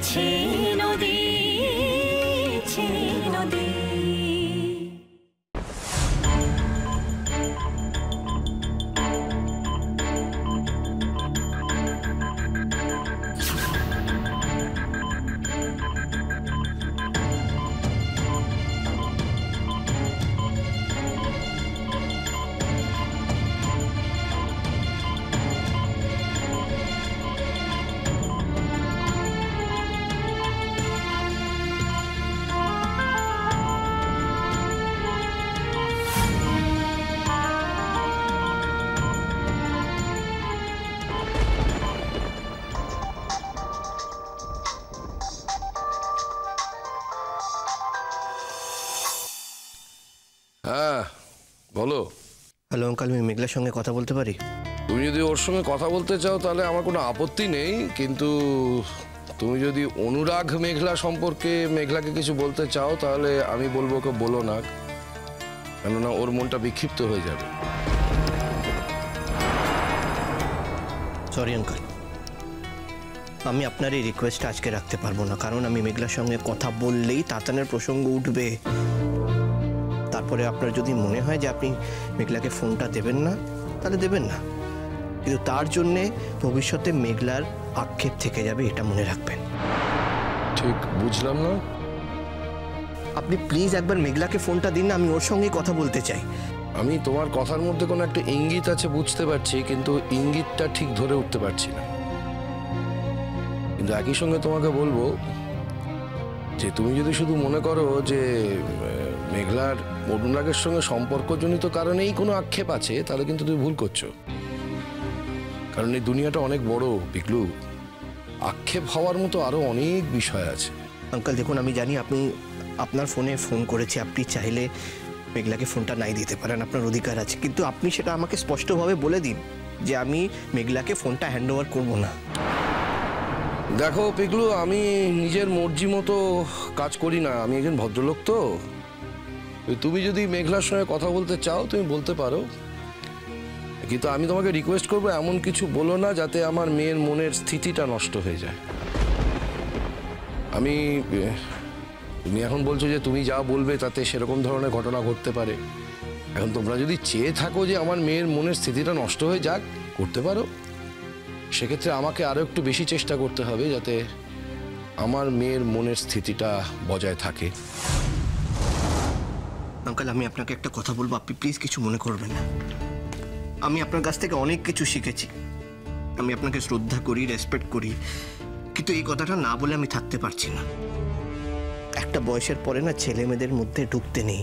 বইছে নদী, নদী। হ্যাঁ বলো। হ্যালো আঙ্কেল, আমি মেঘলার সঙ্গে কথা বলতে পারি? তুমি যদি ওর সঙ্গে কথা বলতে চাও তাহলে আমার কোনো আপত্তি নেই, কিন্তু তুমি যদি অনুরাগ মেঘলা সম্পর্কে মেঘলাকে কিছু বলতে চাও তাহলে আমি বলবো ওকে বলো না, কেননা ওর মনটা বিক্ষিপ্ত হয়ে যাবে। সরি আঙ্কেল, আমি আপনার এই রিকোয়েস্টটা আজকে রাখতে পারবো না, কারণ আমি মেঘলার সঙ্গে কথা বললেই তাতানের প্রসঙ্গ উঠবে। তারপরে আপনার যদি মনে হয় যে আপনি মেঘলাকে ফোনটা দেবেন না তাহলে দেবেন না, কিন্তু তার জন্যে ভবিষ্যতে মেঘলার আক্ষেপ থেকে যাবে, এটা মনে রাখবেন। ঠিক বুঝলাম না। আপনি প্লিজ একবার মেঘলাকে ফোনটা দিন না, আমি ওর সঙ্গেই কথা বলতে চাই। আমি তোমার কথার মধ্যে কোনো একটা ইঙ্গিত আছে বুঝতে পারছি, কিন্তু ইঙ্গিতটা ঠিক ধরে উঠতে পারছি না। কিন্তু একই সঙ্গে তোমাকে বলবো যে তুমি যদি শুধু মনে করো যে মেঘলার অনুরাগের সঙ্গে সম্পর্কজনিত কারণেই কোনো আক্ষেপ আছে, তাহলে কিন্তু তুমি ভুল করছো। কারণ এই দুনিয়াটা অনেক বড় পিকলু, আক্ষেপ হওয়ার মতো আরো অনেক বিষয় আছে। আঙ্কেল দেখুন, আমি জানি আপনি আপনার ফোনে ফোন করেছি, আপনি চাইলে মেঘলাকে ফোনটা নাই দিতে পারেন, আপনার অধিকার আছে, কিন্তু আপনি সেটা আমাকে স্পষ্টভাবে বলে দিন যে আমি মেঘলাকে ফোনটা হ্যান্ড ওভার করবো না। দেখো পিকলু, আমি নিজের মর্জি মতো কাজ করি না, আমি একজন ভদ্রলোক। তো তুমি যদি মেঘলার সঙ্গে কথা বলতে চাও তুমি বলতে পারো, কিন্তু আমি তোমাকে রিকোয়েস্ট করবো এমন কিছু বলো না যাতে আমার মেয়ের মনের স্থিতিটা নষ্ট হয়ে যায়। তুমি এখন বলছো যে তুমি যা বলবে তাতে সেরকম ধরনের ঘটনা ঘটতে পারে। এখন তোমরা যদি চেয়ে থাকো যে আমার মেয়ের মনের স্থিতিটা নষ্ট হয়ে যাক, করতে পারো। সেক্ষেত্রে আমাকে আরো একটু বেশি চেষ্টা করতে হবে যাতে আমার মেয়ের মনের স্থিতিটা বজায় থাকে। আঙ্কেল, আমি আপনাকে একটা কথা বলবো, আপনি প্লিজ কিছু মনে করবেন না। আমি আপনার কাছ থেকে অনেক কিছু শিখেছি, আমি আপনাকে শ্রদ্ধা করি, রেসপেক্ট করি, কিন্তু এই কথাটা না বলে আমি থাকতে পারছি না। একটা বয়সের পরে না ছেলে মেয়েদের মধ্যে ঢুকতে নেই,